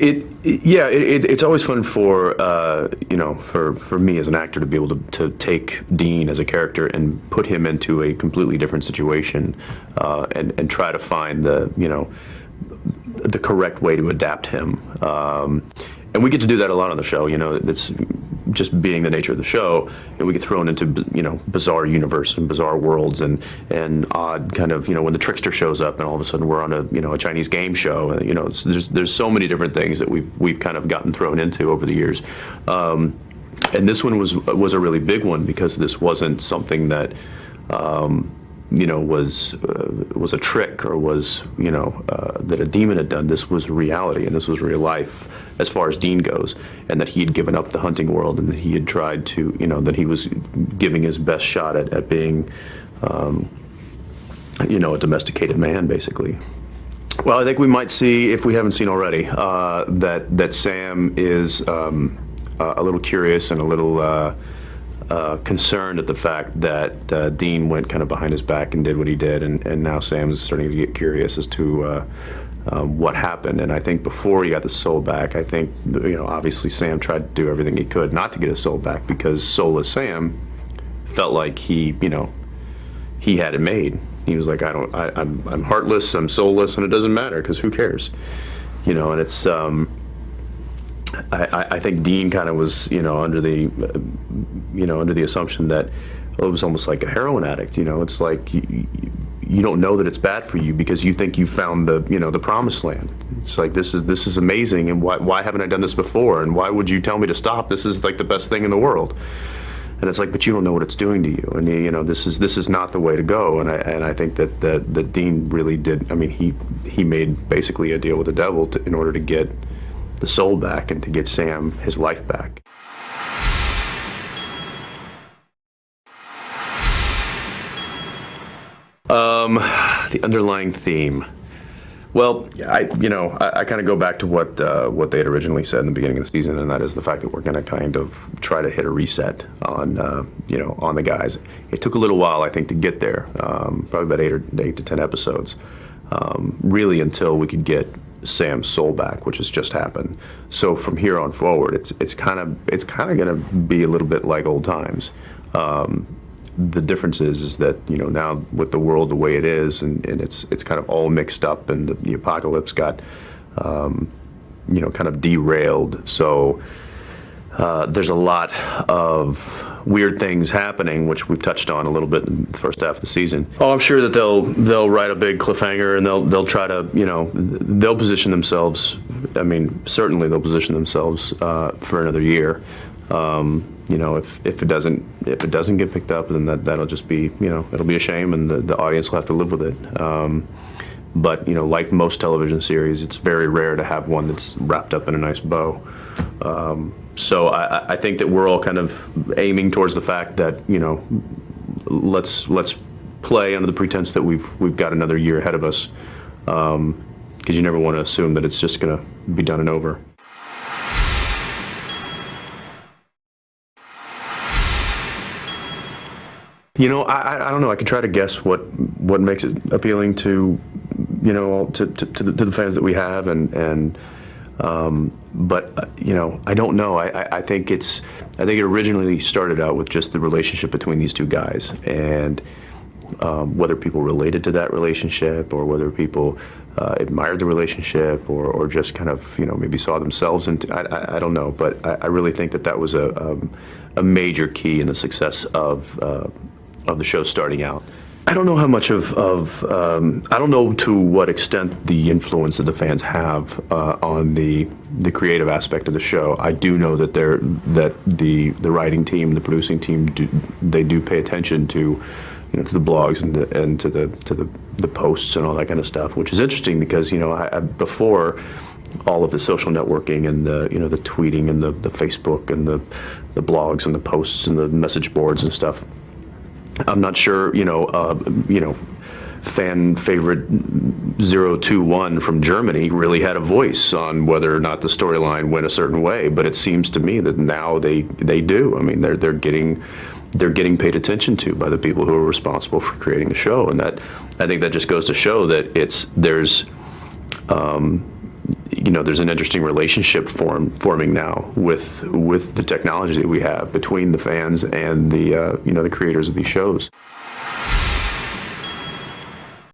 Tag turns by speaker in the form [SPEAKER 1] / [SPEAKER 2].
[SPEAKER 1] It's always fun for for me as an actor to be able to take Dean as a character and put him into a completely different situation, and try to find the correct way to adapt him. And we get to do that a lot on the show. It's just being the nature of the show, and we get thrown into bizarre universe and bizarre worlds and odd kind of when the trickster shows up and all of a sudden we're on a Chinese game show. There's so many different things that we've kind of gotten thrown into over the years. And this one was a really big one because this wasn't something that was a trick or was that a demon had done. This was reality, and this was real life as far as Dean goes, and that he had given up the hunting world, and that he had tried to that he was giving his best shot at being a domesticated man, basically. Well, I think we might see, if we haven't seen already, that Sam is a little curious and a little concerned at the fact that Dean went kind of behind his back and did what he did, and now Sam's starting to get curious as to what happened. And I think before he got the soul back, I think obviously Sam tried to do everything he could not to get his soul back, because soulless Sam felt like he had it made. He was like, I'm heartless, I'm soulless, and it doesn't matter because who cares, And it's I think Dean kind of was under the assumption that it was almost like a heroin addict. It's like you don't know that it's bad for you because you think you found the promised land. It's like this is amazing, and why haven't I done this before? And why would you tell me to stop? This is like the best thing in the world. And it's like, but you don't know what it's doing to you, and this is not the way to go. And I think that Dean really did. I mean, he made basically a deal with the devil in order to get the soul back and to get Sam his life back. The underlying theme. Well, I kind of go back to what they had originally said in the beginning of the season, and that is the fact that we're going to kind of try to hit a reset on on the guys. It took a little while, I think, to get there, probably about 8 to 10 episodes, really until we could get Sam's soul back, which has just happened. So from here on forward, it's kind of going to be a little bit like old times. The difference is that now with the world the way it is, and it's kind of all mixed up, and the apocalypse got kind of derailed. So there's a lot of weird things happening, which we've touched on a little bit in the first half of the season. Oh, I'm sure that they'll write a big cliffhanger, and they'll try to they'll position themselves. I mean, certainly they'll position themselves for another year. If it doesn't get picked up, then that'll just be it'll be a shame, and the audience will have to live with it. But like most television series, it's very rare to have one that's wrapped up in a nice bow. So I think that we're all kind of aiming towards the fact that let's play under the pretense that we've got another year ahead of us, because you never want to assume that it's just going to be done and over. I don't know. I can try to guess what makes it appealing to the fans that we have, but I don't know. I think it originally started out with just the relationship between these two guys, and whether people related to that relationship, or whether people admired the relationship, or just kind of maybe saw themselves in. I don't know, but I really think that was a major key in the success of the show starting out. I don't know how much I don't know to what extent the influence that the fans have on the creative aspect of the show. I do know that the writing team, the producing team, do pay attention to to the blogs and to the posts and all that kind of stuff, which is interesting because before all of the social networking and the the tweeting and the Facebook and the blogs and the posts and the message boards and stuff, I'm not sure, fan favorite 021 from Germany really had a voice on whether or not the storyline went a certain way, but it seems to me that now they do. I mean, they're getting paid attention to by the people who are responsible for creating the show, and that I think that just goes to show that there's there's an interesting relationship forming now with the technology that we have between the fans and the creators of these shows.